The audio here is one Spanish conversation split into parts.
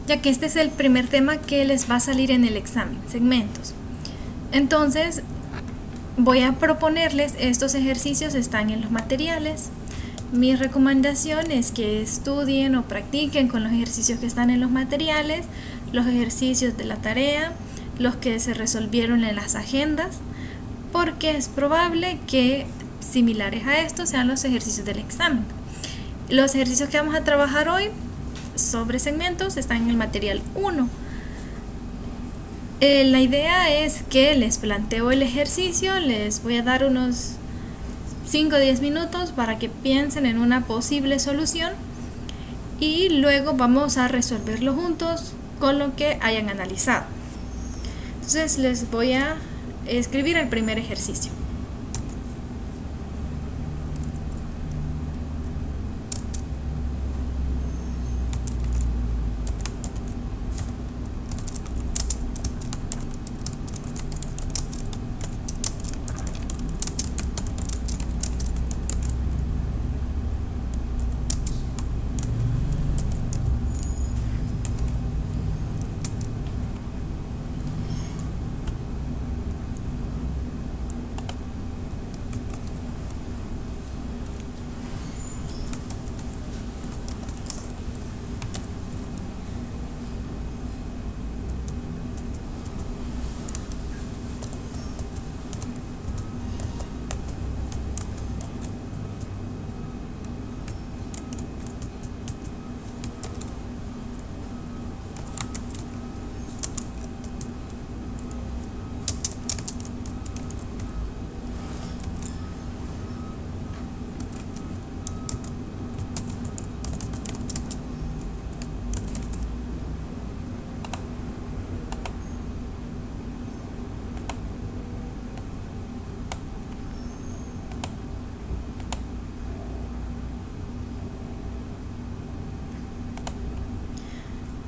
ya que este es el primer tema que les va a salir en el examen, segmentos. Entonces, voy a proponerles estos ejercicios, están en los materiales. Mi recomendación es que estudien o practiquen con los ejercicios que están en los materiales, los ejercicios de la tarea, los que se resolvieron en las agendas, porque es probable que similares a estos sean los ejercicios del examen. Los ejercicios que vamos a trabajar hoy sobre segmentos están en el material 1. La idea es que les planteo el ejercicio, les voy a dar unos 5 o 10 minutos para que piensen en una posible solución y luego vamos a resolverlo juntos con lo que hayan analizado. Entonces les voy a escribir el primer ejercicio.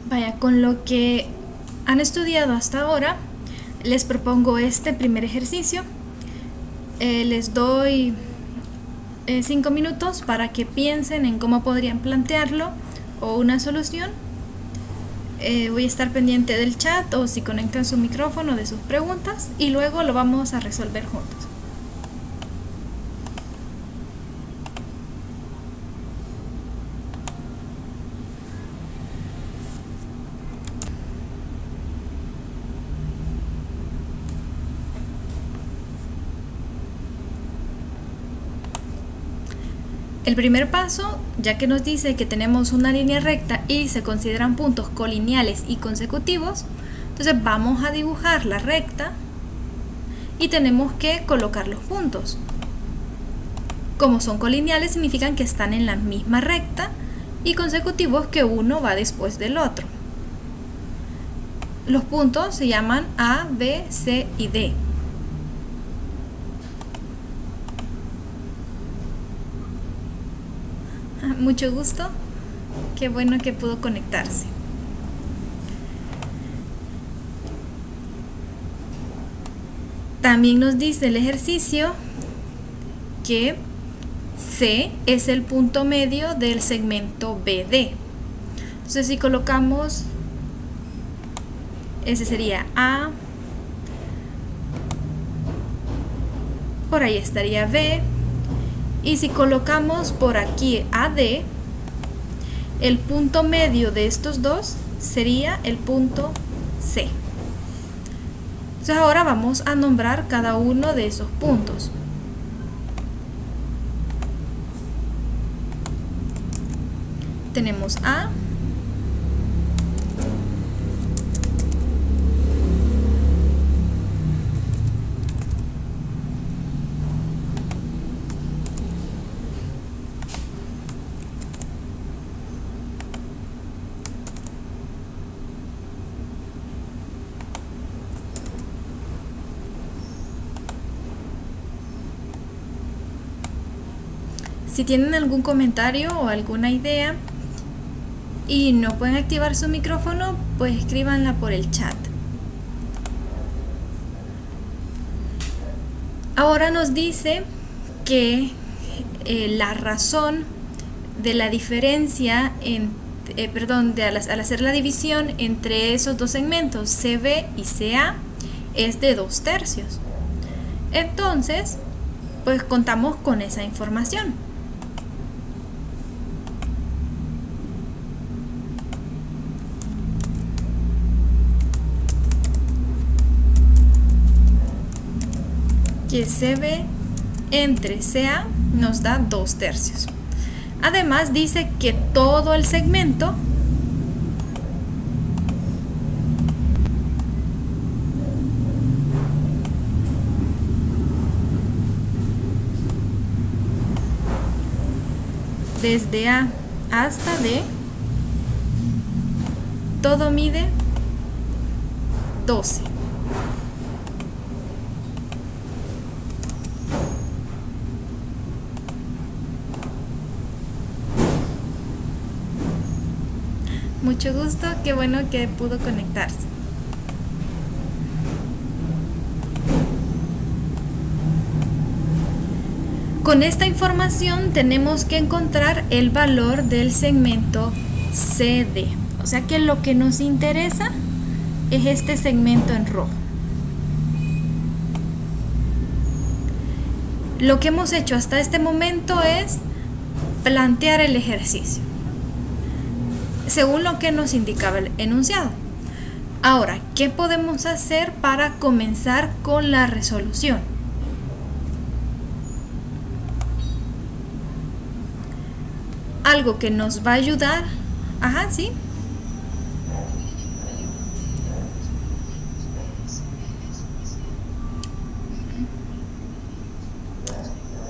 Vaya, con lo que han estudiado hasta ahora, les propongo este primer ejercicio. Les doy 5 minutos para que piensen en cómo podrían plantearlo o una solución. Voy a estar pendiente del chat o si conectan su micrófono de sus preguntas y luego lo vamos a resolver juntos. El primer paso, ya que nos dice que tenemos una línea recta y se consideran puntos colineales y consecutivos, entonces vamos a dibujar la recta y tenemos que colocar los puntos. Como son colineales significan que están en la misma recta y consecutivos que uno va después del otro. Los puntos se llaman A, B, C y D. Mucho gusto, qué bueno que pudo conectarse. También nos dice el ejercicio que C es el punto medio del segmento BD. Entonces si colocamos, ese sería A, por ahí estaría B, y si colocamos por aquí AD, el punto medio de estos dos sería el punto C. Entonces ahora vamos a nombrar cada uno de esos puntos. Tenemos A, si tienen algún comentario o alguna idea y no pueden activar su micrófono, pues escríbanla por el chat. Ahora nos dice que la razón de la diferencia al hacer la división entre esos dos segmentos, CB y CA, es de 2/3. Entonces, pues contamos con esa información. Que CB entre CA nos da 2/3. Además dice que todo el segmento desde A hasta D, todo mide 12. Mucho gusto, qué bueno que pudo conectarse. Con esta información tenemos que encontrar el valor del segmento CD. O sea que lo que nos interesa es este segmento en rojo. Lo que hemos hecho hasta este momento es plantear el ejercicio, según lo que nos indicaba el enunciado. Ahora, ¿qué podemos hacer para comenzar con la resolución? Algo que nos va a ayudar. Ajá, sí.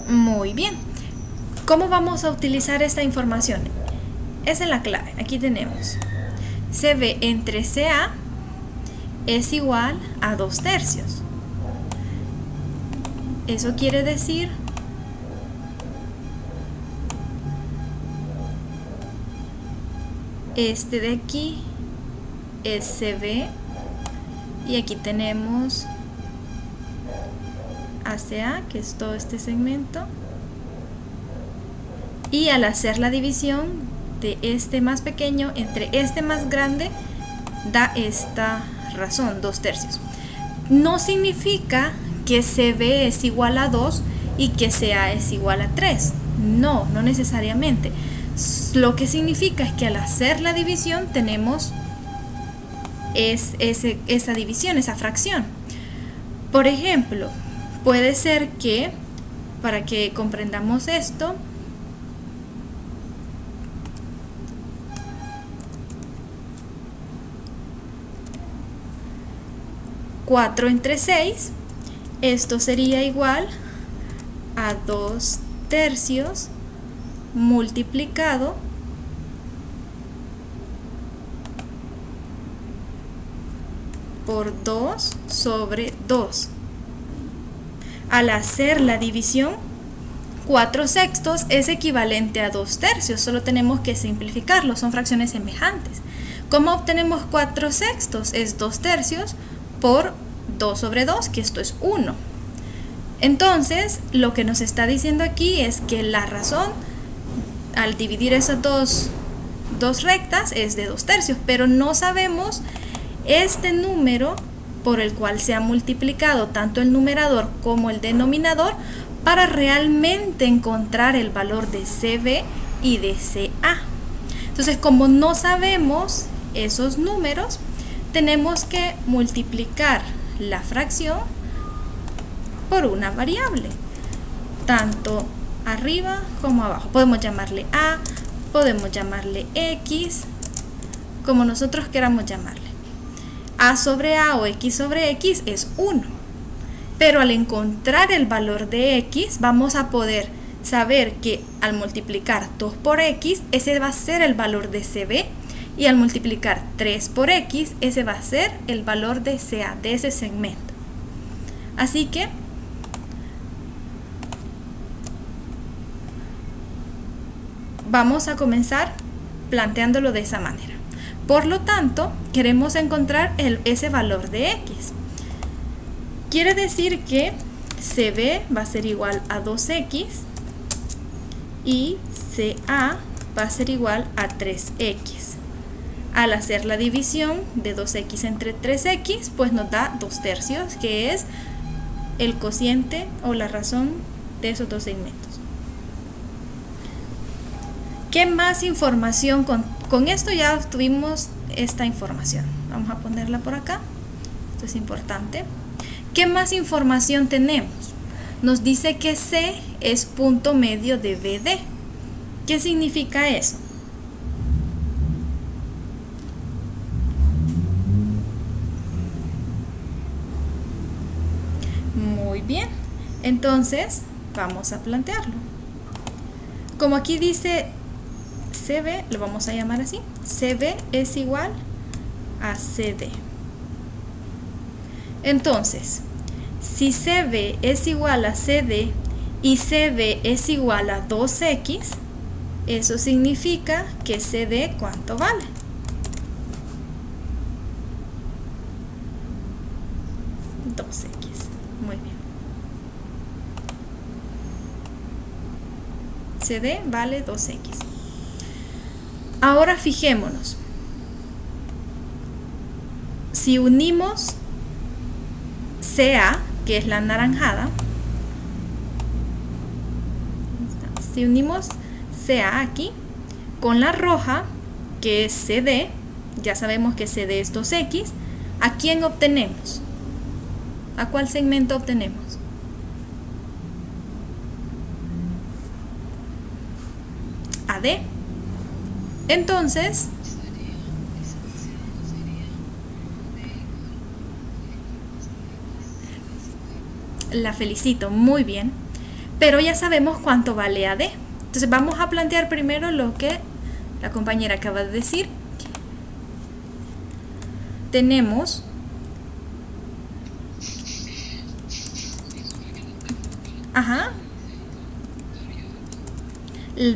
Muy bien. ¿Cómo vamos a utilizar esta información? Esa es la clave. Aquí tenemos CB entre CA es igual a 2/3. Eso quiere decir este de aquí es CB y aquí tenemos ACA, que es todo este segmento, y al hacer la división de este más pequeño entre este más grande da esta razón, 2/3. No significa que CB es igual a 2 y que CA es igual a 3. No necesariamente. Lo que significa es que al hacer la división tenemos esa división, esa fracción. Por ejemplo, puede ser que, para que comprendamos esto, cuatro entre 6, esto sería igual a 2/3 multiplicado por 2 sobre 2. Al hacer la división, 4/6 es equivalente a 2/3, solo tenemos que simplificarlo, son fracciones semejantes. ¿Cómo obtenemos 4/6? Es 2/3 por 2 sobre 2, que esto es 1. Entonces, lo que nos está diciendo aquí es que la razón al dividir esas dos rectas es de 2/3, pero no sabemos este número por el cual se ha multiplicado tanto el numerador como el denominador para realmente encontrar el valor de CB y de CA. Entonces, como no sabemos esos números, tenemos que multiplicar la fracción por una variable, tanto arriba como abajo. Podemos llamarle A, podemos llamarle X, como nosotros queramos llamarle. A sobre A o X sobre X es 1, pero al encontrar el valor de X vamos a poder saber que al multiplicar 2 por X, ese va a ser el valor de CB, y al multiplicar 3 por X, ese va a ser el valor de CA, de ese segmento. Así que vamos a comenzar planteándolo de esa manera. Por lo tanto, queremos encontrar ese valor de X. Quiere decir que CB va a ser igual a 2X y CA va a ser igual a 3X. Al hacer la división de 2x entre 3x, pues nos da 2/3, que es el cociente o la razón de esos dos segmentos. ¿Qué más información? Con esto ya obtuvimos esta información. Vamos a ponerla por acá. Esto es importante. ¿Qué más información tenemos? Nos dice que C es punto medio de BD. ¿Qué significa eso? Muy bien. Entonces, vamos a plantearlo. Como aquí dice CB, lo vamos a llamar así. CB es igual a CD. Entonces, si CB es igual a CD y CB es igual a 2x, eso significa que CD, ¿cuánto vale? Muy bien. CD vale 2x. Ahora fijémonos. Si unimos CA, que es la anaranjada, si unimos CA aquí con la roja, que es CD, ya sabemos que CD es 2x, ¿a quién obtenemos? ¿A cuál segmento obtenemos? A D. Entonces, la felicito, muy bien. Pero ya sabemos cuánto vale AD. Entonces vamos a plantear primero lo que la compañera acaba de decir. Tenemos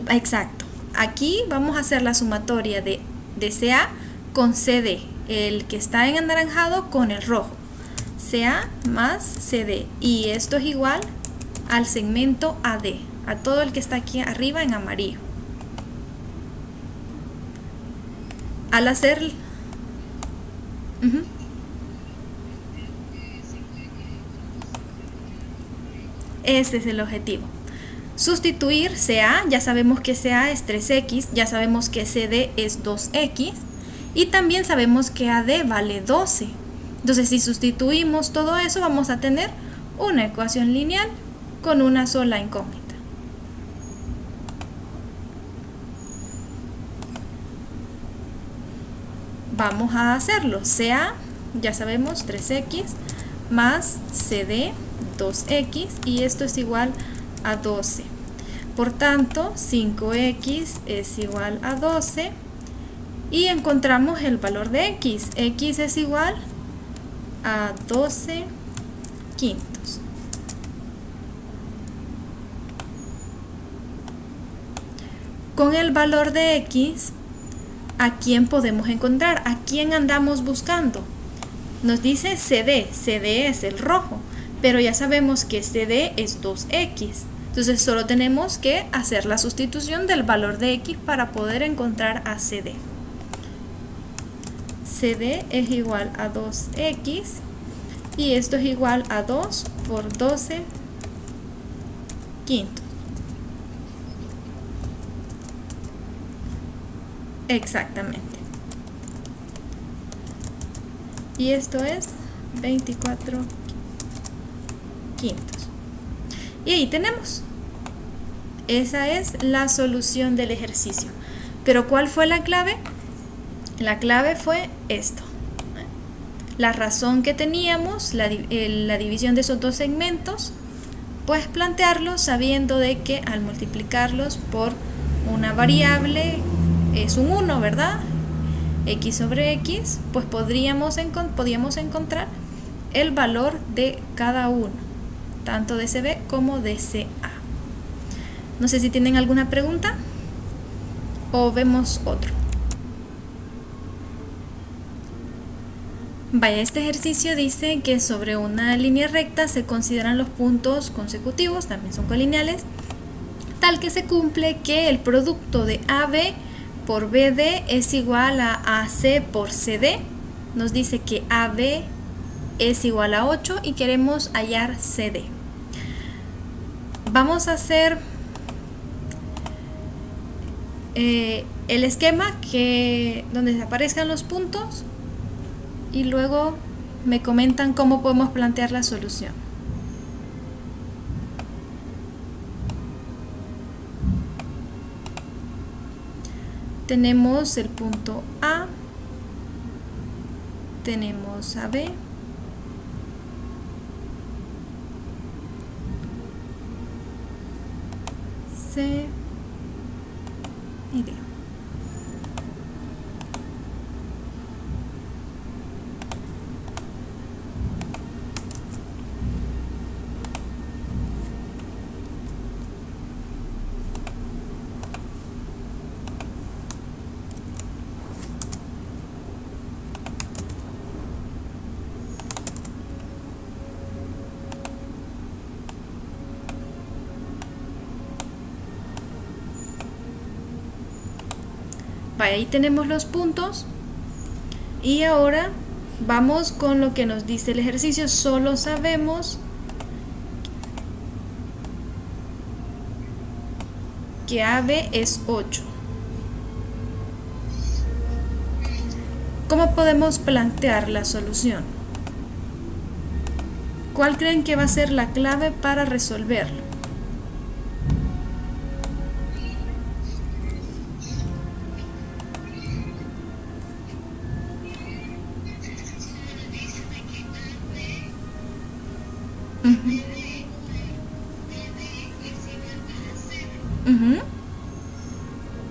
exacto. Aquí vamos a hacer la sumatoria de CA con CD, el que está en anaranjado con el rojo. CA más CD, y esto es igual al segmento AD, a todo el que está aquí arriba en amarillo. Al hacer ese es el objetivo. Sustituir CA, ya sabemos que CA es 3x, ya sabemos que CD es 2x y también sabemos que AD vale 12. Entonces, si sustituimos todo eso, vamos a tener una ecuación lineal con una sola incógnita. Vamos a hacerlo. CA, ya sabemos, 3x más CD, 2x, y esto es igual a 12. Por tanto, 5x es igual a 12 y encontramos el valor de x. X es igual a 12 quintos. Con el valor de x, ¿a quién podemos encontrar? ¿A quién andamos buscando? Nos dice CD. CD es el rojo, pero ya sabemos que CD es 2x. Entonces solo tenemos que hacer la sustitución del valor de x para poder encontrar a CD. CD es igual a 2x y esto es igual a 2 por 12 quintos. Exactamente. Y esto es 24 quintos. Y ahí tenemos. Esa es la solución del ejercicio. Pero ¿cuál fue la clave? La clave fue esto. La razón que teníamos, la división de esos dos segmentos, pues plantearlo sabiendo de que al multiplicarlos por una variable es un 1, ¿verdad? X sobre X, pues podíamos encontrar el valor de cada uno, tanto de CB como de CA. No sé si tienen alguna pregunta o vemos otro. Vaya, este ejercicio dice que sobre una línea recta se consideran los puntos consecutivos, también son colineales, tal que se cumple que el producto de AB por BD es igual a AC por CD. Nos dice que AB es igual a 8 y queremos hallar CD. Vamos a hacer el esquema donde aparezcan los puntos y luego me comentan cómo podemos plantear la solución. Tenemos el punto A, tenemos AB, C y D. Ahí tenemos los puntos y ahora vamos con lo que nos dice el ejercicio. Solo sabemos que AB es 8. ¿Cómo podemos plantear la solución? ¿Cuál creen que va a ser la clave para resolverlo?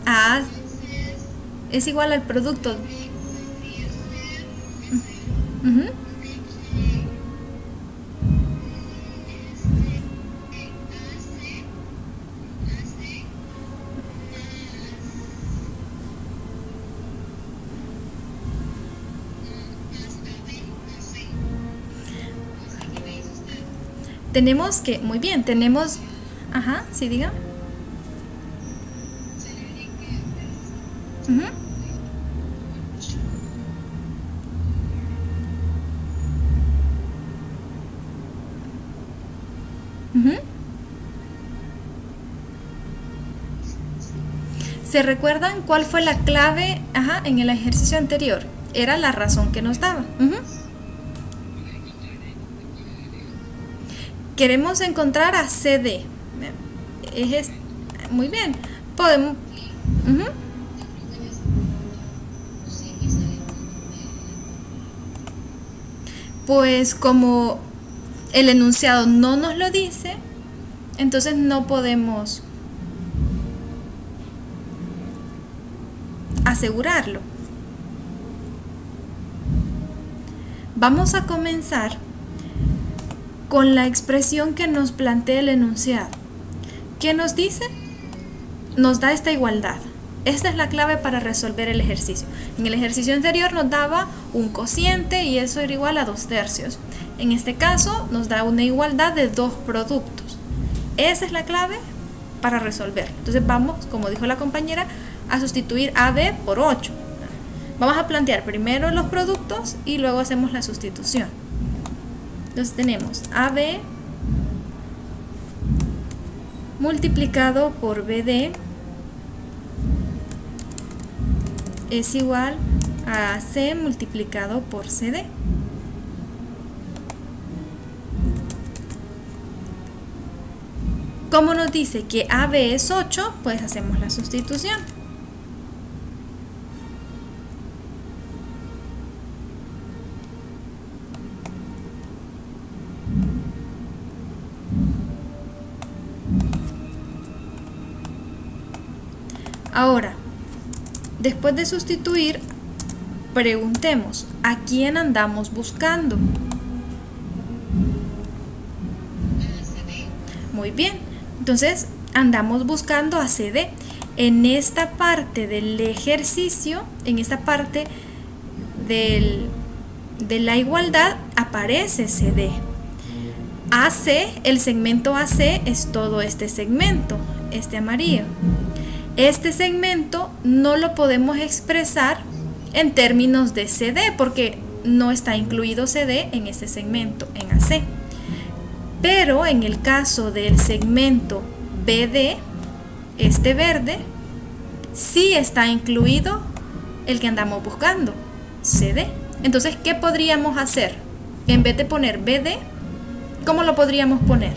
A es igual al producto. Tenemos que, muy bien, tenemos, sí, diga. ¿Se recuerdan cuál fue la clave en el ejercicio anterior? Era la razón que nos daba. Queremos encontrar a CD. Muy bien. Podemos... Pues como el enunciado no nos lo dice, entonces no podemos asegurarlo. Vamos a comenzar con la expresión que nos plantea el enunciado. ¿Qué nos dice? Nos da esta igualdad. Esta es la clave para resolver el ejercicio. En el ejercicio anterior nos daba un cociente y eso era igual a 2/3. En este caso nos da una igualdad de dos productos. Esa es la clave para resolverlo. Entonces vamos, como dijo la compañera, a sustituir AB por 8. Vamos a plantear primero los productos y luego hacemos la sustitución. Entonces tenemos AB multiplicado por BD es igual a AC multiplicado por CD. Como nos dice que AB es 8, pues hacemos la sustitución. Ahora, después de sustituir, preguntemos, ¿a quién andamos buscando? Muy bien, entonces andamos buscando a CD. En esta parte del ejercicio, en esta parte de la igualdad, aparece CD. AC, el segmento AC es todo este segmento, este amarillo. este segmento no lo podemos expresar en términos de CD porque no está incluido CD en este segmento, en AC. Pero en el caso del segmento BD, este verde, sí está incluido el que andamos buscando, CD. Entonces, ¿qué podríamos hacer? En vez de poner BD, ¿cómo lo podríamos poner?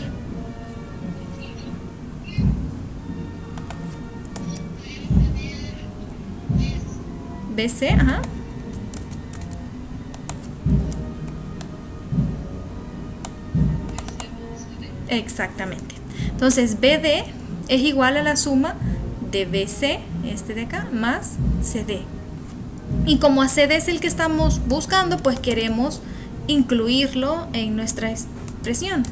BC, ajá. Exactamente. Entonces, BD es igual a la suma de BC, este de acá, más CD. Y como a CD es el que estamos buscando, pues queremos incluirlo en nuestra expresión.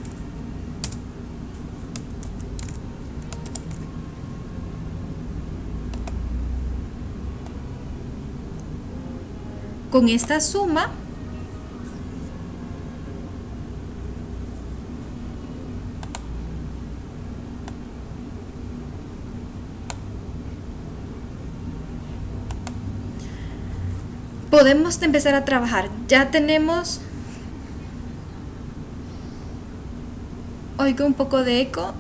Con esta suma podemos empezar a trabajar. Ya tenemos, oigo un poco de eco.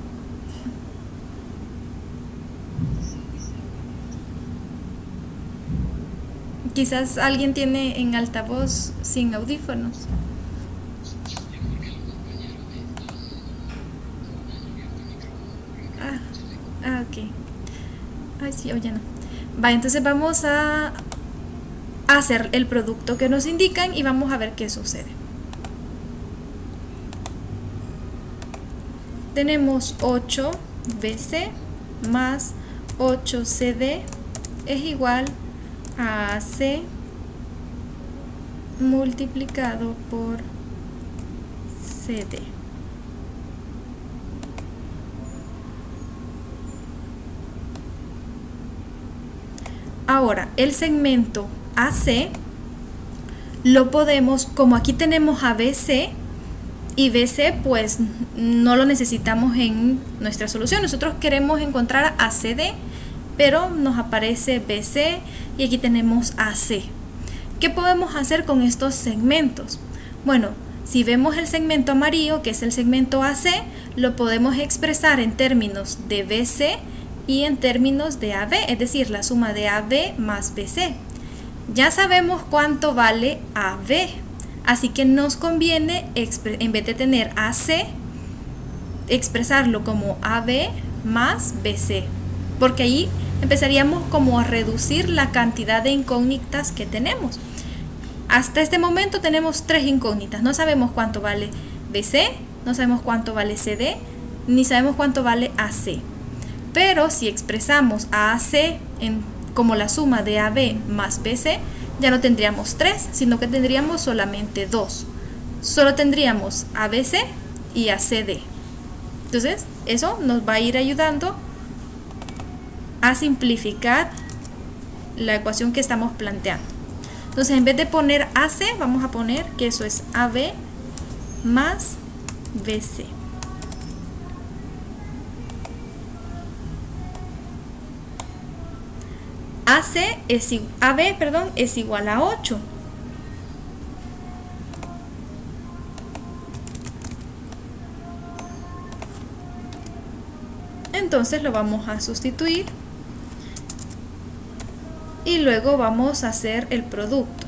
Quizás alguien tiene en altavoz sin audífonos. Ok. Ay, sí, oye, no. Va, entonces vamos a hacer el producto que nos indican y vamos a ver qué sucede. Tenemos 8BC más 8CD es igual a AC multiplicado por CD. Ahora, el segmento AC lo podemos, como aquí tenemos ABC y BC, pues no lo necesitamos en nuestra solución. Nosotros queremos encontrar ACD, pero nos aparece BC y aquí tenemos AC. ¿Qué podemos hacer con estos segmentos? Bueno, si vemos el segmento amarillo, que es el segmento AC, lo podemos expresar en términos de BC y en términos de AB, es decir, la suma de AB más BC. Ya sabemos cuánto vale AB, así que nos conviene, en vez de tener AC, expresarlo como AB más BC, porque ahí empezaríamos como a reducir la cantidad de incógnitas que tenemos. Hasta este momento tenemos 3 incógnitas, no sabemos cuánto vale BC, no sabemos cuánto vale CD, ni sabemos cuánto vale AC. Pero si expresamos a AC como la suma de AB más BC, ya no tendríamos 3, sino que tendríamos solamente 2. Solo tendríamos ABC y ACD. Entonces, eso nos va a ir ayudando a simplificar la ecuación que estamos planteando. Entonces, en vez de poner AC, vamos a poner que eso es AB más BC. AB es igual a 8. Entonces lo vamos a sustituir y luego vamos a hacer el producto.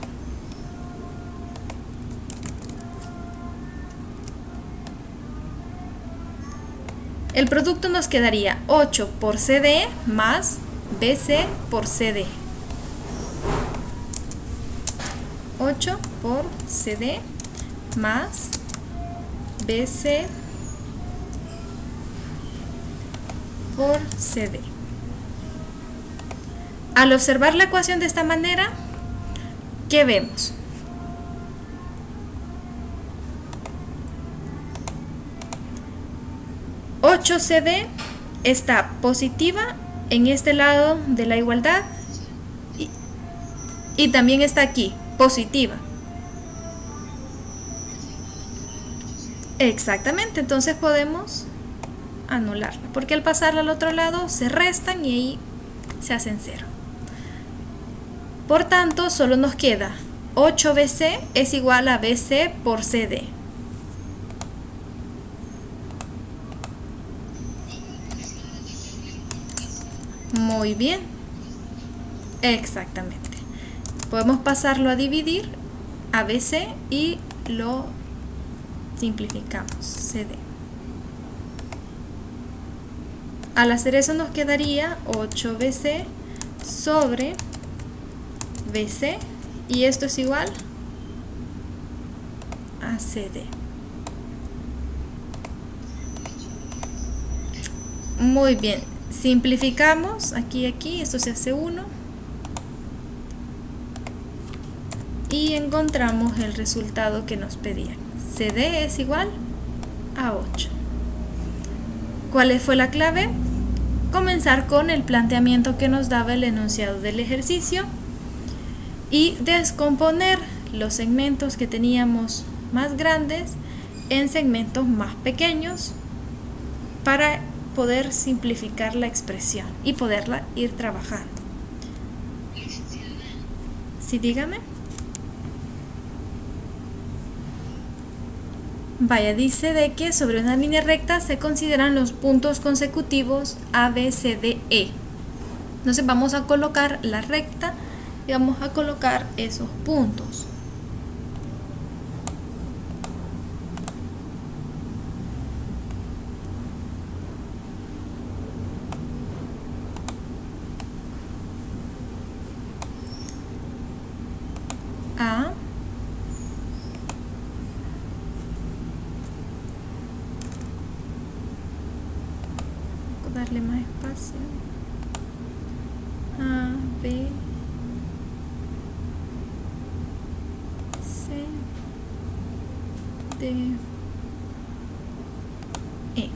El producto nos quedaría 8 por CD más BC por CD. 8 por CD más BC por CD. Al observar la ecuación de esta manera, ¿qué vemos? CD está positiva en este lado de la igualdad y también está aquí, positiva. Exactamente, entonces podemos anularla, porque al pasarla al otro lado se restan y ahí se hacen 0. Por tanto, solo nos queda 8BC es igual a BC por CD. Muy bien. Exactamente. Podemos pasarlo a dividir a BC y lo simplificamos, CD. Al hacer eso nos quedaría 8BC sobre BC y esto es igual a CD. Muy bien, simplificamos aquí, esto se hace 1 y encontramos el resultado que nos pedían. CD es igual a 8. ¿Cuál fue la clave? Comenzar con el planteamiento que nos daba el enunciado del ejercicio y descomponer los segmentos que teníamos más grandes en segmentos más pequeños para poder simplificar la expresión y poderla ir trabajando. Sí, dígame. Vaya, dice de que sobre una línea recta se consideran los puntos consecutivos A, B, C, D, E. Entonces vamos a colocar la recta y vamos a colocar esos puntos. A, darle más espacio. A, B, C, D, E.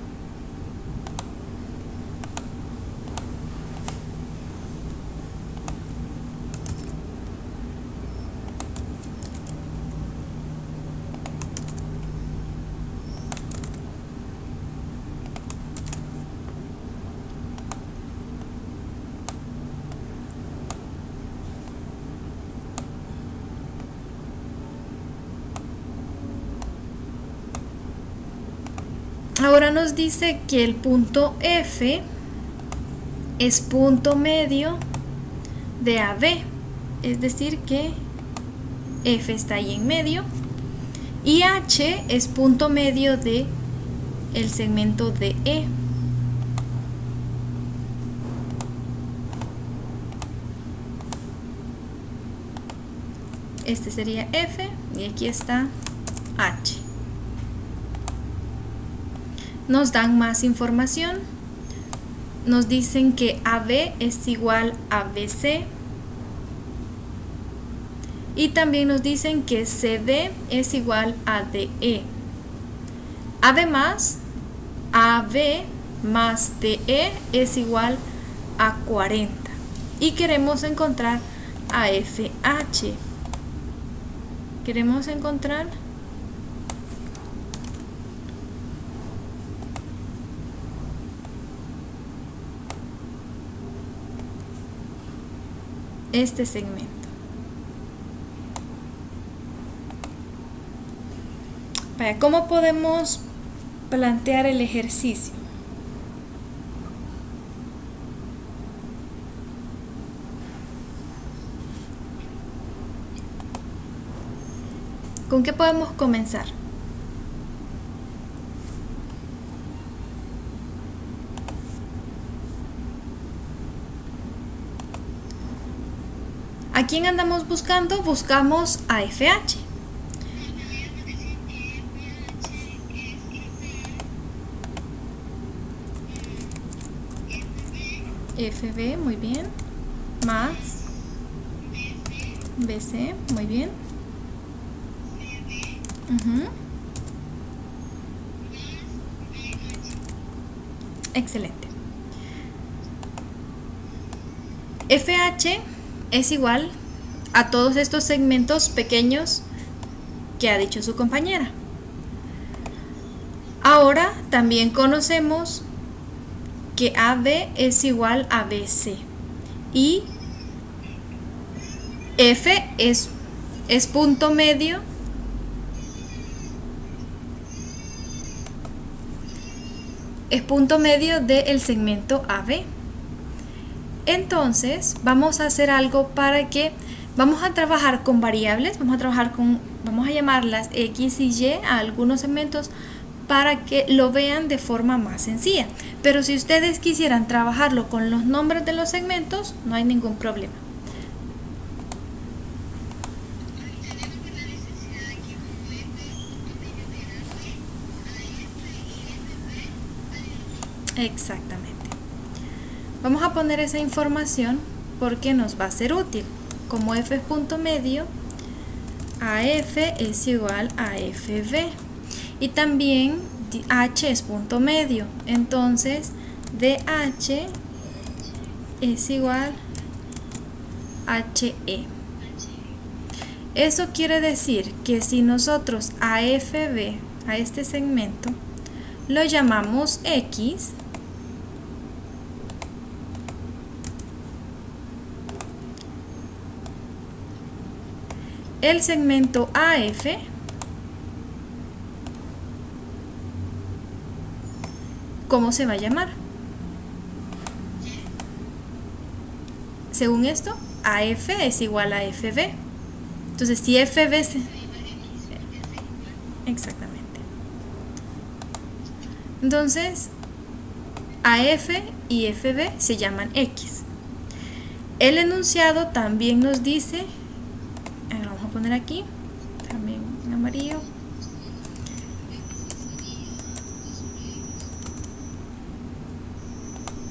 Ahora nos dice que el punto F es punto medio de AB, es decir que F está ahí en medio y H es punto medio de el segmento de E. Este sería F y aquí está H. Nos dan más información. Nos dicen que AB es igual a BC. Y también nos dicen que CD es igual a DE. Además, AB más DE es igual a 40. Y queremos encontrar a FH. Queremos encontrar este segmento. ¿Cómo podemos plantear el ejercicio? ¿Con qué podemos comenzar? ¿A quién andamos buscando? Buscamos a FH. FB, muy bien. Más BC, muy bien. Excelente. FH es igual a todos estos segmentos pequeños que ha dicho su compañera. Ahora también conocemos que AB es igual a BC y F es punto medio del segmento AB. Entonces vamos a hacer algo para que vamos a trabajar con variables, vamos a llamarlas X y Y a algunos segmentos para que lo vean de forma más sencilla. Pero si ustedes quisieran trabajarlo con los nombres de los segmentos, no hay ningún problema. Exactamente. Vamos a poner esa información porque nos va a ser útil. Como F es punto medio, AF es igual a FB. Y también H es punto medio. Entonces, DH es igual a HE. Eso quiere decir que si nosotros a FB, a este segmento, lo llamamos X, el segmento AF ¿cómo se va a llamar? Según esto, AF es igual a FB. Entonces, si FB exactamente. Entonces, AF y FB se llaman X. El enunciado también nos dice, vamos a poner aquí, también en amarillo,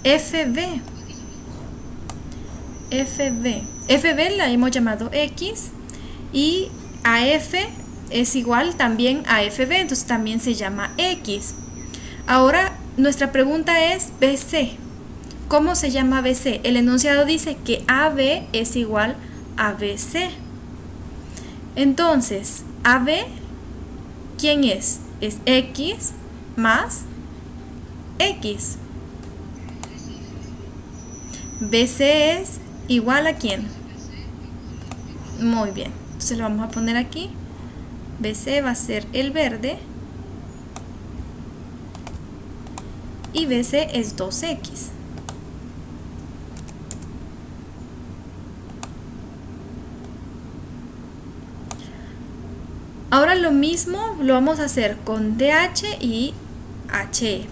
FB la hemos llamado X y AF es igual también a FB, entonces también se llama X. Ahora nuestra pregunta es BC. ¿Cómo se llama BC? El enunciado dice que AB es igual a BC. Entonces, AB, ¿quién es? Es X más X. BC es igual a ¿quién? Muy bien. Entonces lo vamos a poner aquí. BC va a ser el verde. Y BC es 2X. Ahora lo mismo lo vamos a hacer con DH y HE.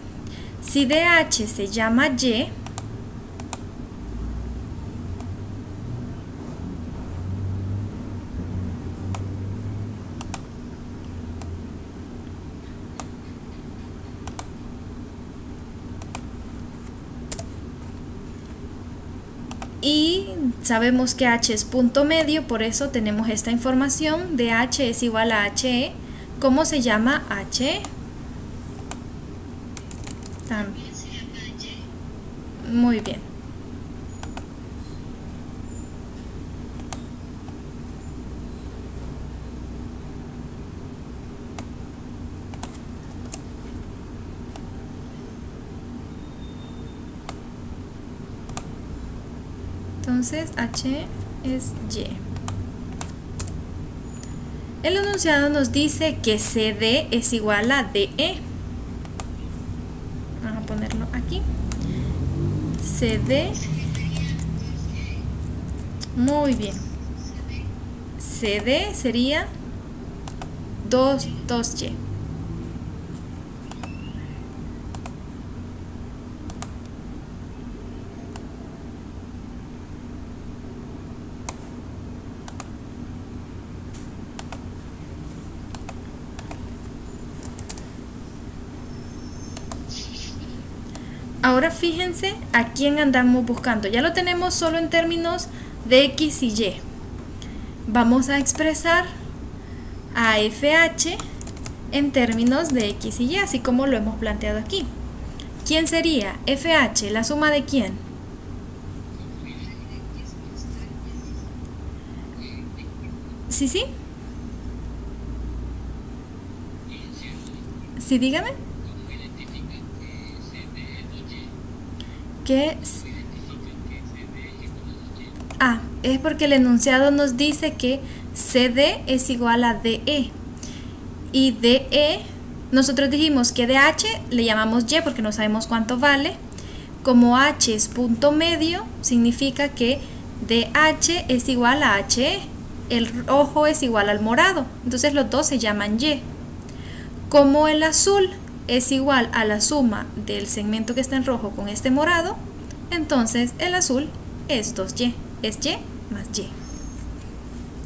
Si DH se llama Y, y sabemos que H es punto medio, por eso tenemos esta información de H es igual a HE. ¿Cómo se llama HE? También. Muy bien. Entonces H es Y. El enunciado nos dice que CD es igual a DE. Vamos a ponerlo aquí. CD. Muy bien. CD sería 2Y. Ahora fíjense a quién andamos buscando. Ya lo tenemos solo en términos de X y Y. Vamos a expresar a FH en términos de X y Y, así como lo hemos planteado aquí. ¿Quién sería? FH, ¿la suma de quién? ¿Sí, sí? Sí, dígame. Es porque el enunciado nos dice que CD es igual a DE. Y DE, nosotros dijimos que DH le llamamos Y porque no sabemos cuánto vale. Como H es punto medio, significa que DH es igual a HE. El rojo es igual al morado. Entonces los dos se llaman Y. Como el azul es igual a la suma del segmento que está en rojo con este morado, entonces el azul es 2Y. Es Y más Y.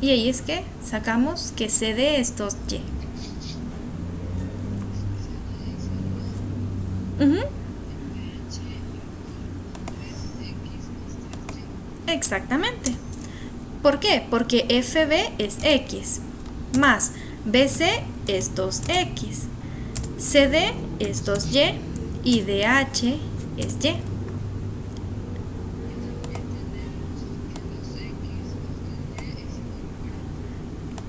Y ahí es que sacamos que CD es 2Y. Exactamente. ¿Por qué? Porque FB es X, más BC es 2X, CD es 2Y y DH es Y.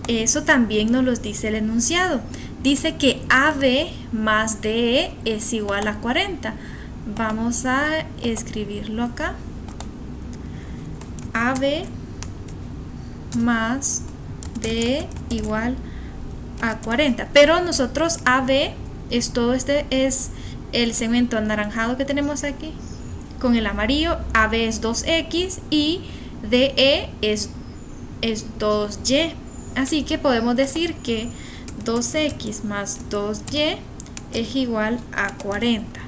Eso también nos lo dice el enunciado. Dice que AB más DE es igual a 40. Vamos a escribirlo acá. AB más DE igual a 40. Pero nosotros AB es todo es el segmento anaranjado que tenemos aquí. Con el amarillo, AB es 2X y DE es 2Y. Así que podemos decir que 2X más 2Y es igual a 40.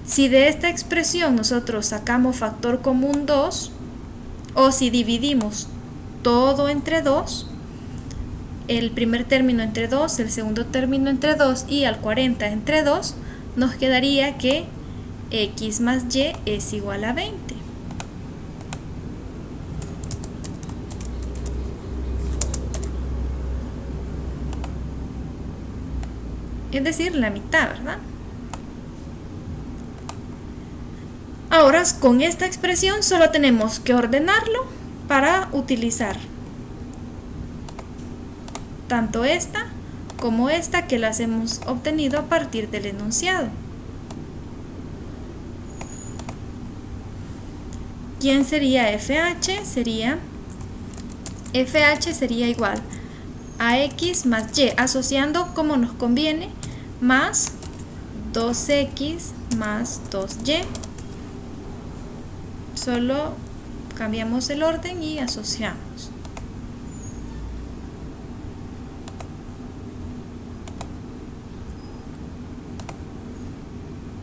Si de esta expresión nosotros sacamos factor común 2, o si dividimos todo entre 2, el primer término entre 2, el segundo término entre 2 y al 40 entre 2, nos quedaría que X más Y es igual a 20. Es decir, la mitad, ¿verdad? Ahora, con esta expresión solo tenemos que ordenarlo para utilizar tanto esta como esta que las hemos obtenido a partir del enunciado. ¿Quién sería FH? FH sería igual a X más Y, asociando como nos conviene, más 2X más 2Y. Solo cambiamos el orden y asociamos.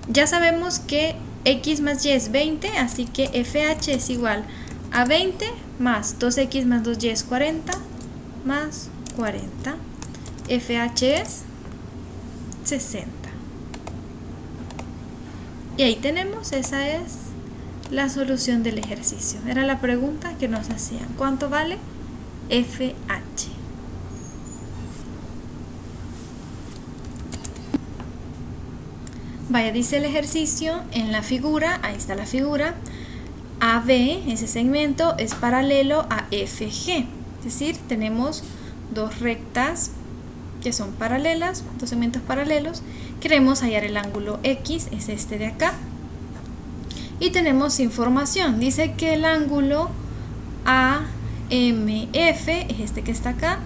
Ya sabemos que X más Y es 20, así que FH es igual a 20 más 2X más 2Y es 40 más 40. FH es 60. Y ahí tenemos, esa es la solución del ejercicio. Era la pregunta que nos hacían. ¿Cuánto vale FH? Vaya, dice el ejercicio en la figura, ahí está la figura, AB, ese segmento, es paralelo a FG. Es decir, tenemos dos rectas que son paralelas, dos segmentos paralelos. Queremos hallar el ángulo X, es este de acá. Y tenemos información, dice que el ángulo AMF es este que está acá,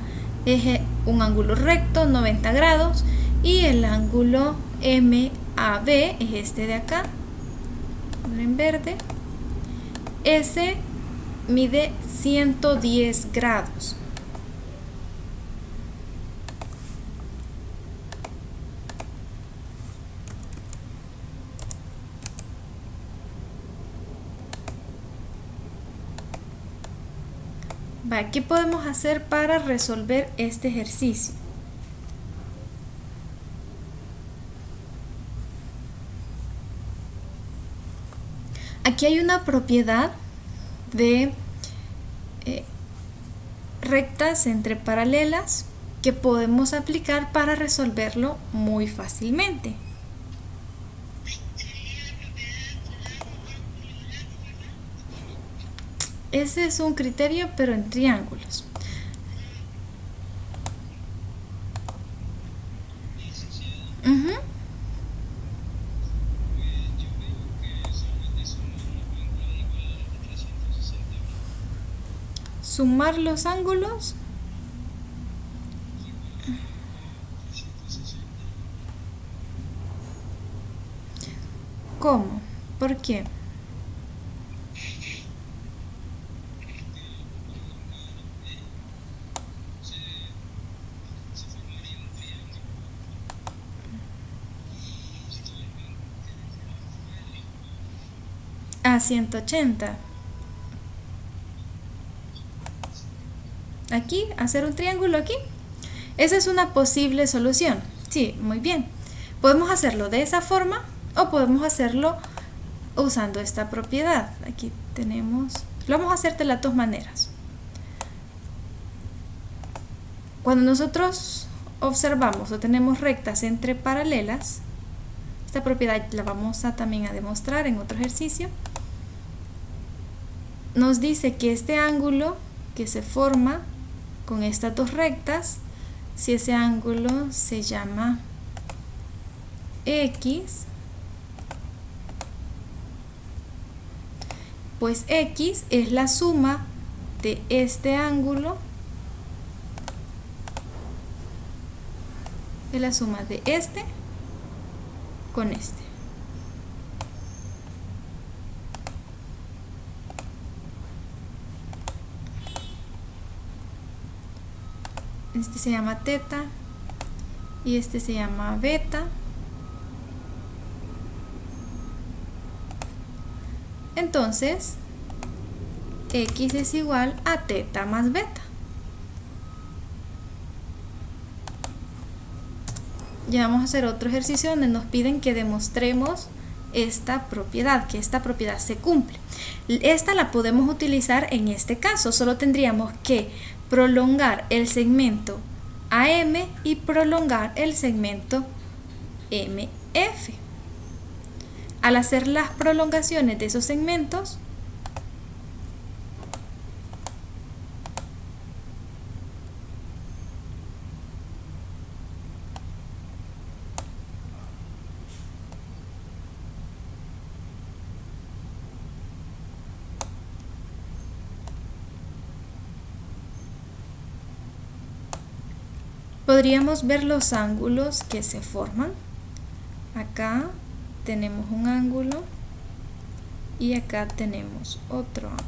es un ángulo recto, 90 grados, y el ángulo MAB es este de acá, en verde, ese mide 110 grados. ¿Qué podemos hacer para resolver este ejercicio? Aquí hay una propiedad de rectas entre paralelas que podemos aplicar para resolverlo muy fácilmente. Ese es un criterio, pero en triángulos. sumar los ángulos. ¿Cómo? ¿Por qué? A 180. Aquí, hacer un triángulo aquí. Esa es una posible solución. Sí, muy bien. Podemos hacerlo de esa forma o podemos hacerlo usando esta propiedad. Aquí tenemos, lo vamos a hacer de las dos maneras. Cuando nosotros observamos o tenemos rectas entre paralelas, esta propiedad la vamos a también a demostrar en otro ejercicio. Nos dice que este ángulo que se forma con estas dos rectas, si ese ángulo se llama X, pues X es la suma de este ángulo, es la suma de este con este. Este se llama teta y este se llama beta. Entonces, X es igual a teta más beta. Ya vamos a hacer otro ejercicio donde nos piden que demostremos esta propiedad, que esta propiedad se cumple. Esta la podemos utilizar en este caso, solo tendríamos que prolongar el segmento AM y prolongar el segmento MF. Al hacer las prolongaciones de esos segmentos, podríamos ver los ángulos que se forman. Acá tenemos un ángulo y acá tenemos otro ángulo.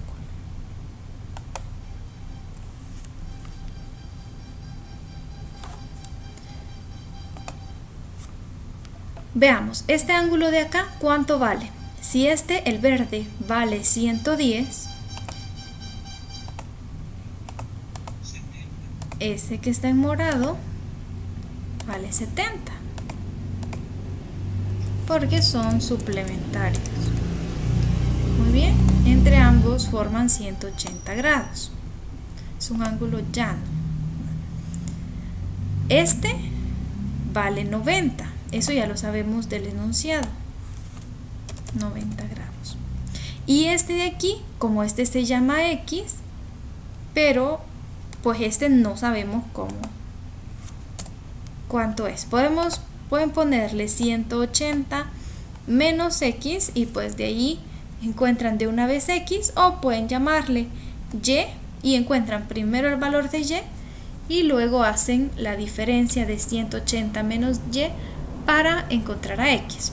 Veamos, este ángulo de acá, ¿cuánto vale? Si este, el verde, vale 110, ese que está en morado vale 70, porque son suplementarios. Muy bien, entre ambos forman 180 grados. Es un ángulo llano. Este vale 90, eso ya lo sabemos del enunciado, 90 grados. Y este de aquí, como este se llama X, pero pues este no sabemos cuánto es. Pueden ponerle 180 menos X y pues de ahí encuentran de una vez X, o pueden llamarle Y y encuentran primero el valor de Y y luego hacen la diferencia de 180 menos Y para encontrar a X.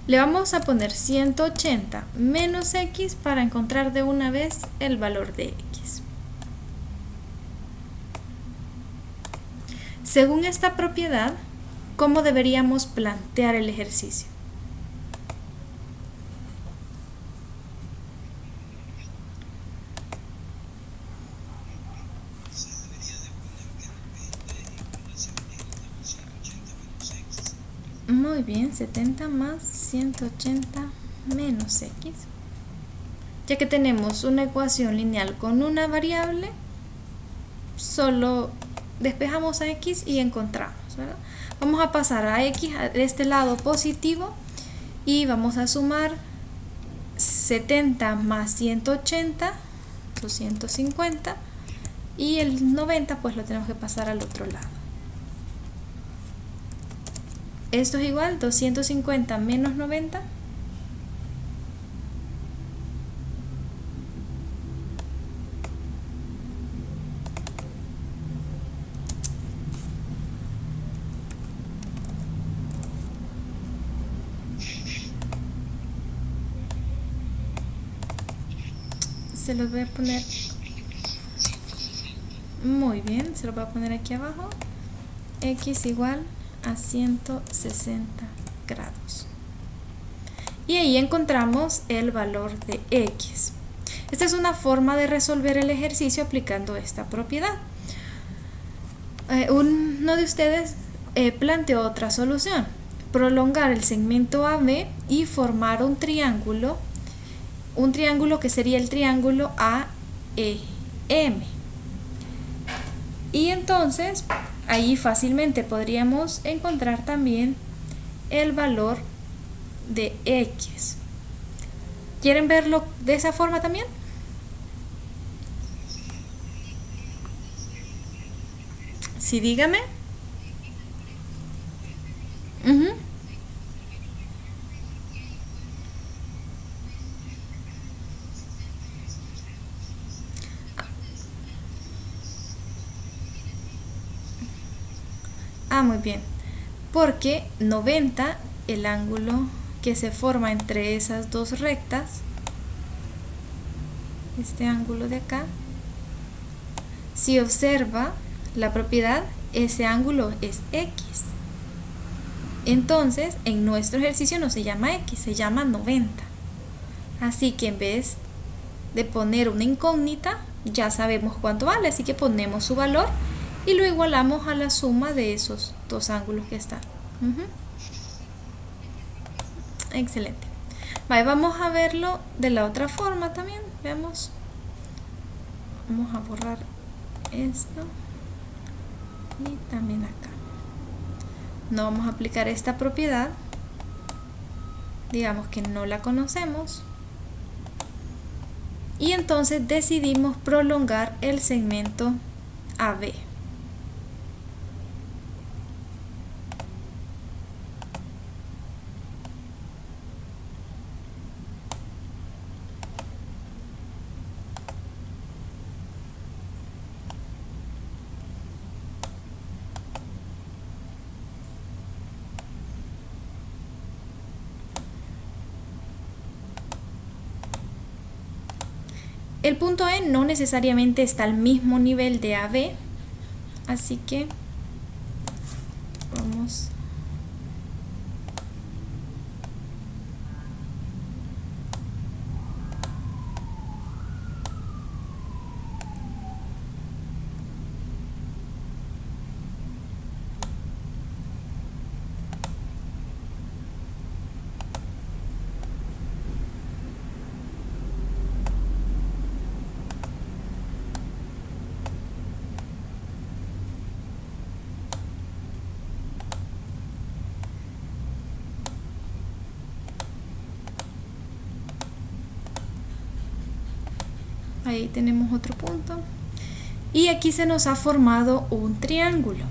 Le vamos a poner 180 menos X para encontrar de una vez el valor de X. Según esta propiedad, ¿cómo deberíamos plantear el ejercicio? Muy bien, 70 más 180 menos X. Ya que tenemos una ecuación lineal con una variable, solo despejamos a X y encontramos, ¿verdad? Vamos a pasar a X de este lado positivo y vamos a sumar 70 más 180, 250, y el 90 pues lo tenemos que pasar al otro lado. Esto es igual 250 menos 90. se los voy a poner. Muy bien, se los voy a poner aquí abajo. X igual a 160 grados. Y ahí encontramos el valor de X. Esta es una forma de resolver el ejercicio aplicando esta propiedad. Uno de ustedes planteó otra solución: prolongar el segmento AB y formar un triángulo que sería el triángulo AEM. Y entonces ahí fácilmente podríamos encontrar también el valor de X. ¿Quieren verlo de esa forma también? Sí, dígame. Muy bien. Porque 90, el ángulo que se forma entre esas dos rectas, este ángulo de acá, si observa la propiedad, ese ángulo es X. Entonces, en nuestro ejercicio no se llama X, se llama 90. Así que en vez de poner una incógnita, ya sabemos cuánto vale, así que ponemos su valor y lo igualamos a la suma de esos dos ángulos que están. Excelente. Vamos a verlo de la otra forma también. Veamos. Vamos a borrar esto y también acá. No vamos a aplicar esta propiedad, digamos que no la conocemos, y entonces decidimos prolongar el segmento AB. El punto E no necesariamente está al mismo nivel de AB, así que vamos ahí tenemos otro punto, y aquí se nos ha formado un triángulo.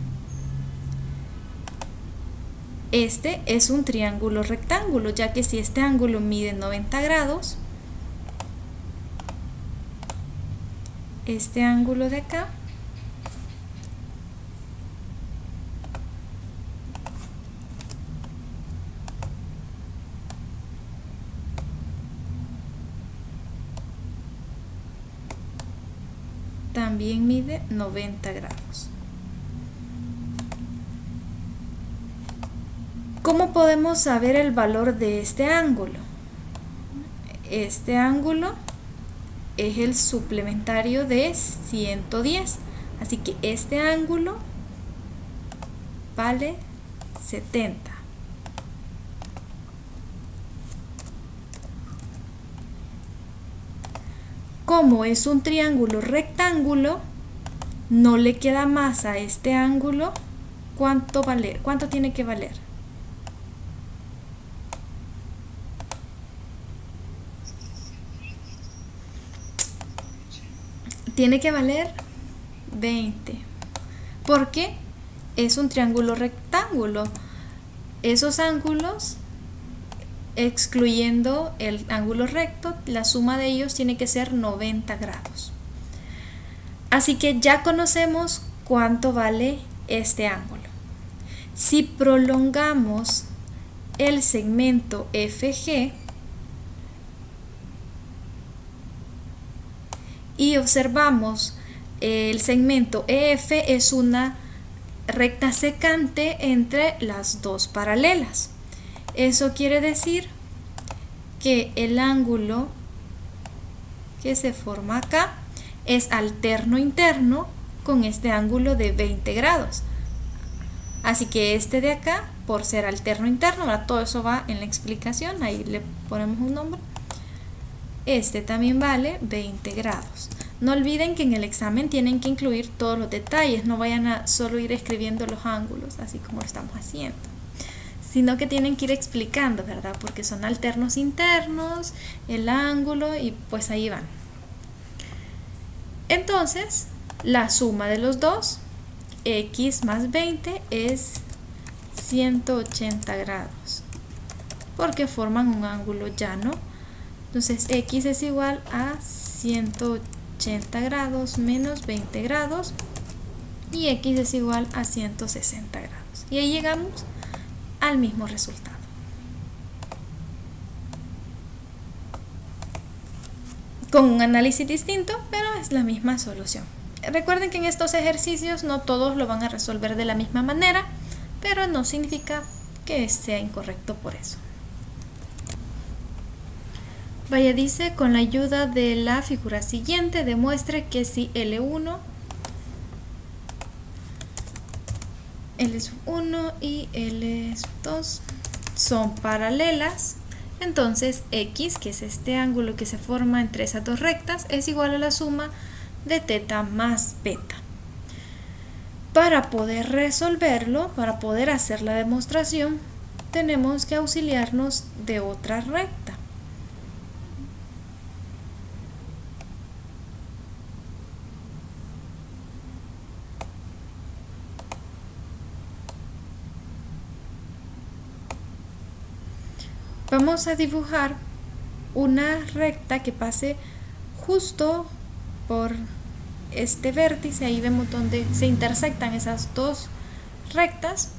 Este es un triángulo rectángulo, ya que si este ángulo mide 90 grados, este ángulo de acá también mide 90 grados. ¿Cómo podemos saber el valor de este ángulo? Este ángulo es el suplementario de 110, así que este ángulo vale 70. Como es un triángulo rectángulo, no le queda más a este ángulo. ¿Cuánto tiene que valer? Tiene que valer 20, porque es un triángulo rectángulo. Esos ángulos, excluyendo el ángulo recto, la suma de ellos tiene que ser 90 grados. Así que ya conocemos cuánto vale este ángulo. Si prolongamos el segmento FG, y observamos el segmento EF es una recta secante entre las dos paralelas. Eso quiere decir que el ángulo que se forma acá es alterno interno con este ángulo de 20 grados. Así que este de acá, por ser alterno interno, ahora todo eso va en la explicación, ahí le ponemos un nombre. Este también vale 20 grados. No olviden que en el examen tienen que incluir todos los detalles, no vayan a solo ir escribiendo los ángulos, así como lo estamos haciendo, sino que tienen que ir explicando, ¿verdad? Porque son alternos internos, el ángulo y pues ahí van. Entonces, la suma de los dos, x más 20 es 180 grados, porque forman un ángulo llano. Entonces, x es igual a 180 grados menos 20 grados y x es igual a 160 grados. Y ahí llegamos al mismo resultado. Con un análisis distinto, pero es la misma solución. Recuerden que en estos ejercicios no todos lo van a resolver de la misma manera, pero no significa que sea incorrecto por eso. Vaya, dice, con la ayuda de la figura siguiente, demuestre que si L1 y L2 son paralelas, entonces x, que es este ángulo que se forma entre esas dos rectas, es igual a la suma de teta más beta. Para poder resolverlo, para poder hacer la demostración, tenemos que auxiliarnos de otra recta. Vamos a dibujar una recta que pase justo por este vértice. Ahí vemos donde se intersectan esas dos rectas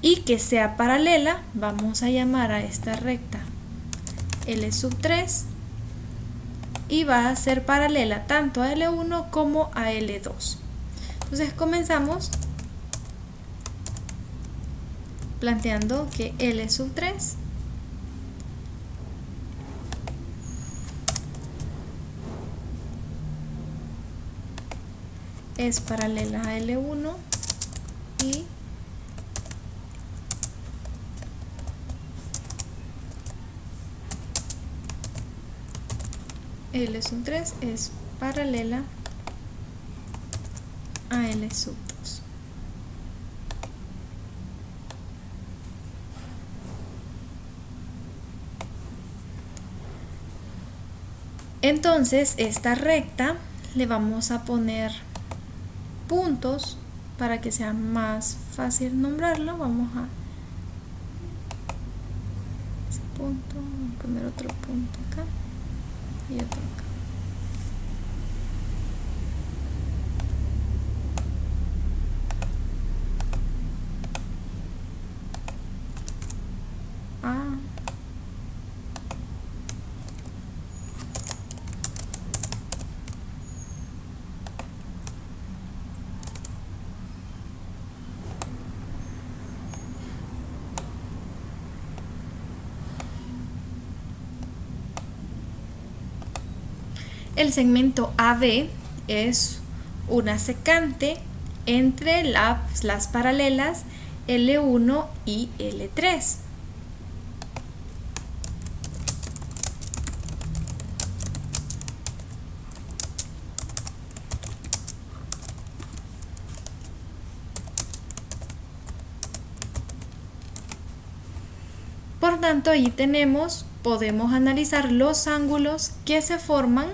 y que sea paralela. Vamos a llamar a esta recta L3 y va a ser paralela tanto a L1 como a L2. Entonces comenzamos planteando que L3 es paralela a L1 y L3 es paralela a L2. Entonces esta recta le vamos a poner puntos para que sea más fácil nombrarlo. Vamos a ese punto, vamos a poner otro punto acá y otro acá. A, el segmento AB es una secante entre las paralelas L1 y L3. Por tanto, ahí podemos analizar los ángulos que se forman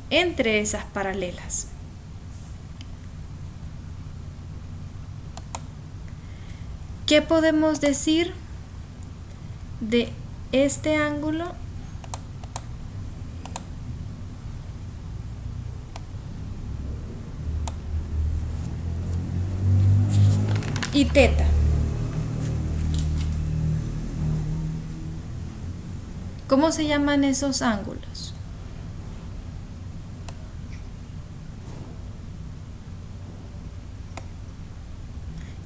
entre esas paralelas. ¿Qué podemos decir de este ángulo y teta? ¿Cómo se llaman esos ángulos?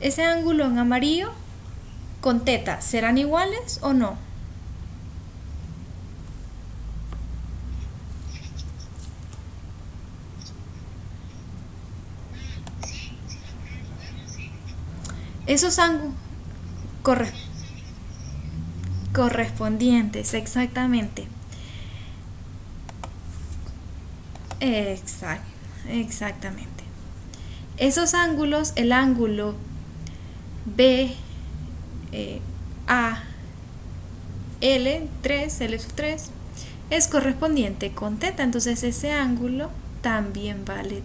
ese ángulo en amarillo con teta, ¿serán iguales o no? Esos ángulos correspondientes, exactamente. Exactamente. Esos ángulos, el ángulo B, A, L3, L3, es correspondiente con teta, entonces ese ángulo también vale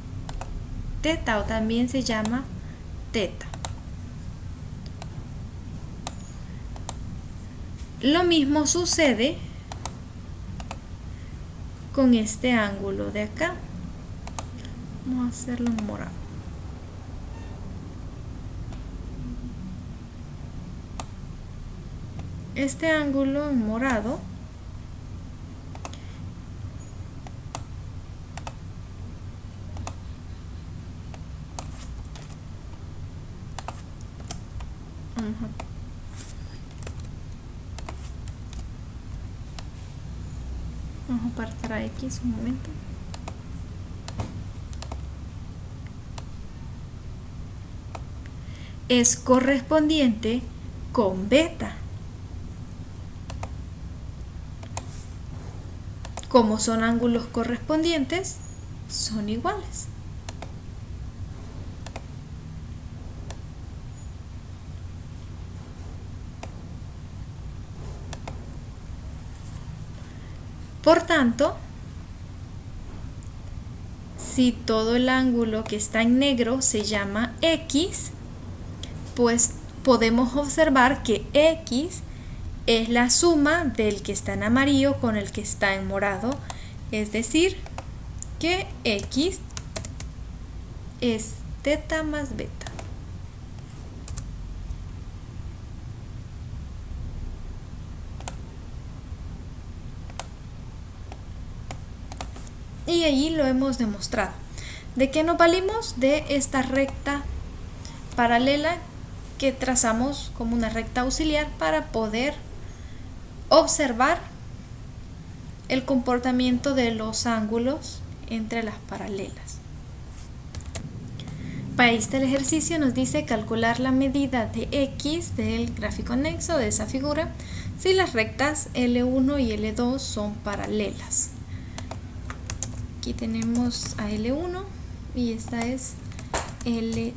teta o también se llama teta. Lo mismo sucede con este ángulo de acá. Vamos a hacerlo en morado. Este ángulo en morado vamos a apartar a X un momento. Es correspondiente con beta. Como son ángulos correspondientes, son iguales. Por tanto, si todo el ángulo que está en negro se llama X, pues podemos observar que X es la suma del que está en amarillo con el que está en morado, es decir, que X es teta más beta. Y allí lo hemos demostrado. ¿De qué nos valimos? De esta recta paralela que trazamos como una recta auxiliar para poder observar el comportamiento de los ángulos entre las paralelas. Para este ejercicio nos dice calcular la medida de X del gráfico anexo de esa figura si las rectas L1 y L2 son paralelas. Aquí tenemos a L1 y esta es L2.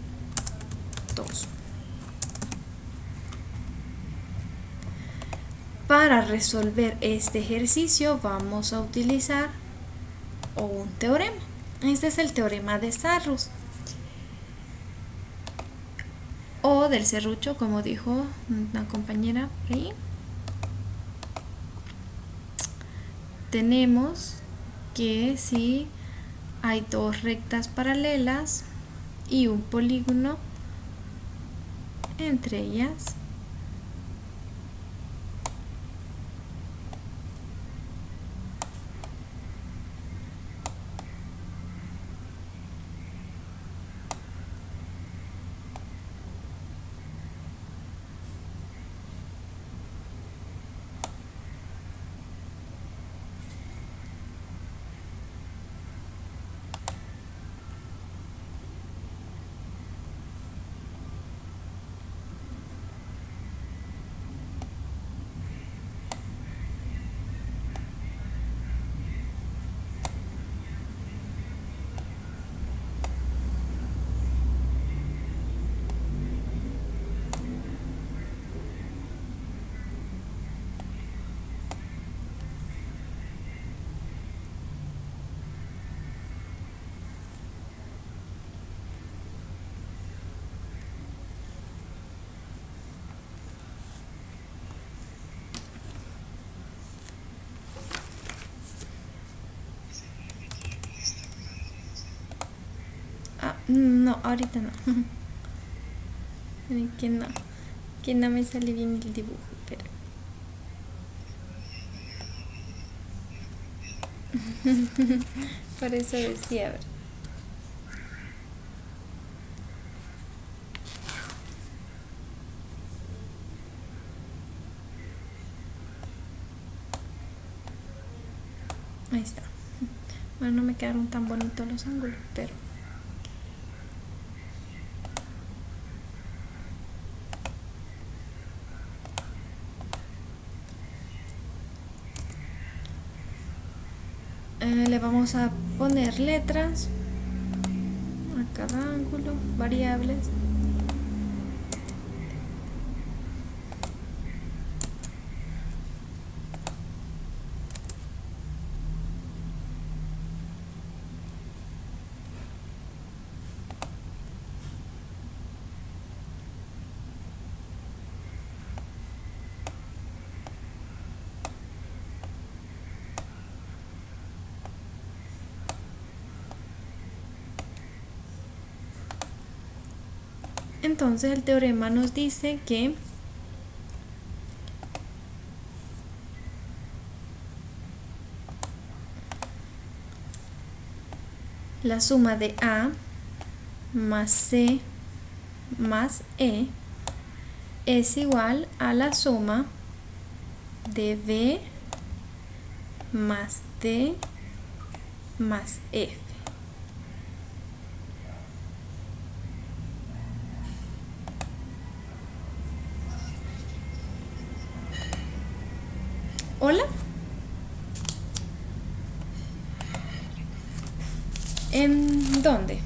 Para resolver este ejercicio vamos a utilizar un teorema. Este es el teorema de Sarrus o del serrucho, como dijo una compañera por ahí. Tenemos que si hay dos rectas paralelas y un polígono entre ellas, no, ahorita no. Que no me sale bien el dibujo, pero por eso decía, a ver. Ahí está. Bueno, no me quedaron tan bonitos los ángulos, pero le vamos a poner letras a cada ángulo, variables. Entonces el teorema nos dice que la suma de A más C más E es igual a la suma de B más D más F. ¿Hola? ¿En dónde?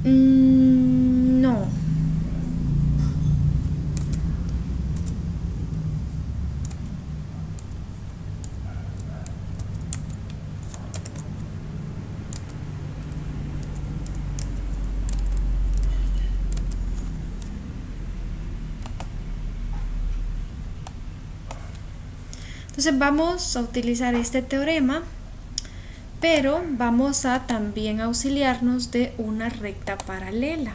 No. Entonces vamos a utilizar este teorema, pero vamos a también auxiliarnos de una recta paralela.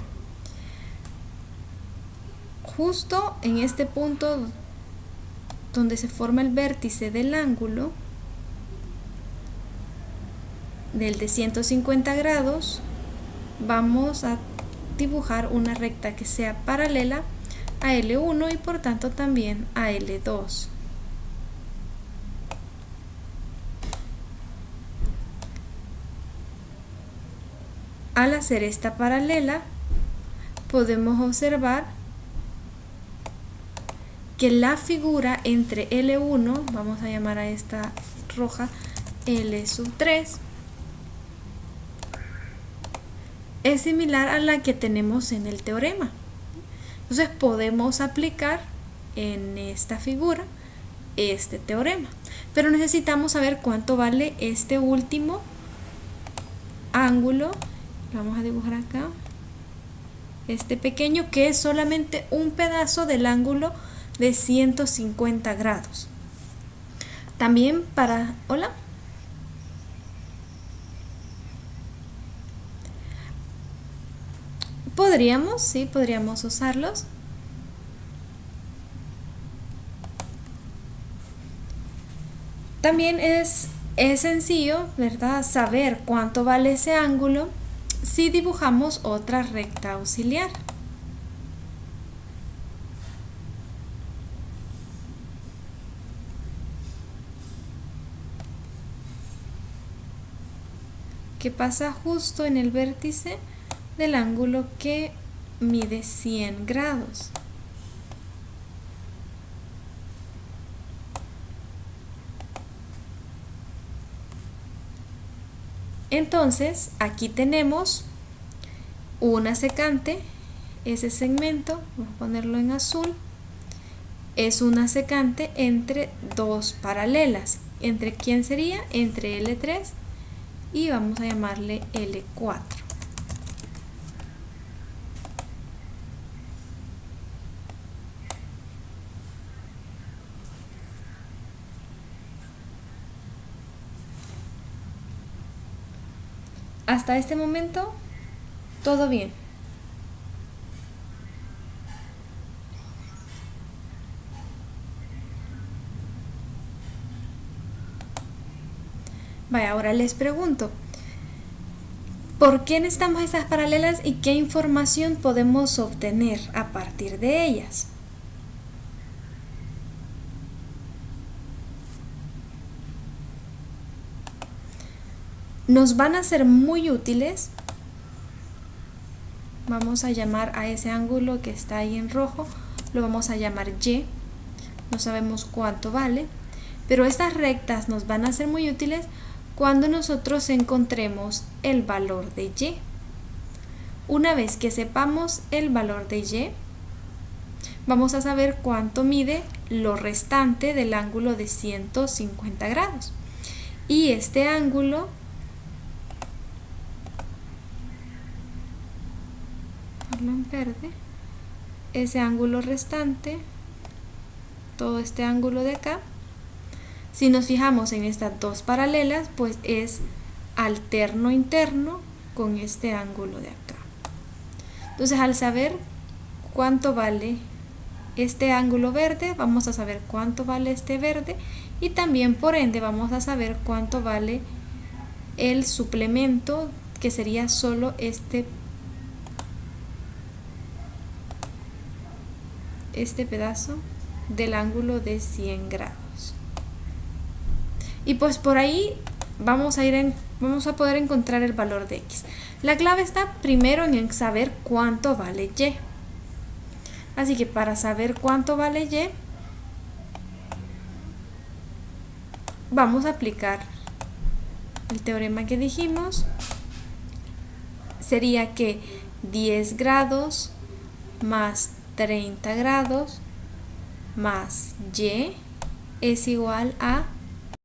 Justo en este punto donde se forma el vértice del ángulo, del de 150 grados, vamos a dibujar una recta que sea paralela a L1 y por tanto también a L2. Al hacer esta paralela, podemos observar que la figura entre L1, vamos a llamar a esta roja L3, es similar a la que tenemos en el teorema. Entonces podemos aplicar en esta figura este teorema, pero necesitamos saber cuánto vale este último ángulo. Vamos a dibujar acá este pequeño, que es solamente un pedazo del ángulo de 150 grados. También para... ¿Hola? Podríamos, sí, podríamos usarlos. También es sencillo, ¿verdad?, saber cuánto vale ese ángulo si dibujamos otra recta auxiliar. Que pasa justo en el vértice del ángulo que mide 100 grados. Entonces, aquí tenemos una secante, ese segmento, vamos a ponerlo en azul, es una secante entre dos paralelas. ¿Entre quién sería? Entre L3 y vamos a llamarle L4. Hasta este momento, todo bien. Vaya, ahora les pregunto, ¿por qué necesitamos estas paralelas y qué información podemos obtener a partir de ellas? nos van a ser muy útiles. Vamos a llamar a ese ángulo que está ahí en rojo, lo vamos a llamar Y. No sabemos cuánto vale, pero estas rectas nos van a ser muy útiles cuando nosotros encontremos el valor de Y. Una vez que sepamos el valor de Y, vamos a saber cuánto mide lo restante del ángulo de 150 grados. Y este ángulo en verde, ese ángulo restante, todo este ángulo de acá, si nos fijamos en estas dos paralelas, pues es alterno interno con este ángulo de acá. Entonces, al saber cuánto vale este ángulo verde, vamos a saber cuánto vale este verde, y también por ende vamos a saber cuánto vale el suplemento, que sería solo este pedazo del ángulo de 100 grados. Y pues por ahí vamos a poder encontrar el valor de X. La clave está primero en saber cuánto vale Y. Así que para saber cuánto vale Y, vamos a aplicar el teorema que dijimos. Sería que 10 grados más 30 grados más Y es igual a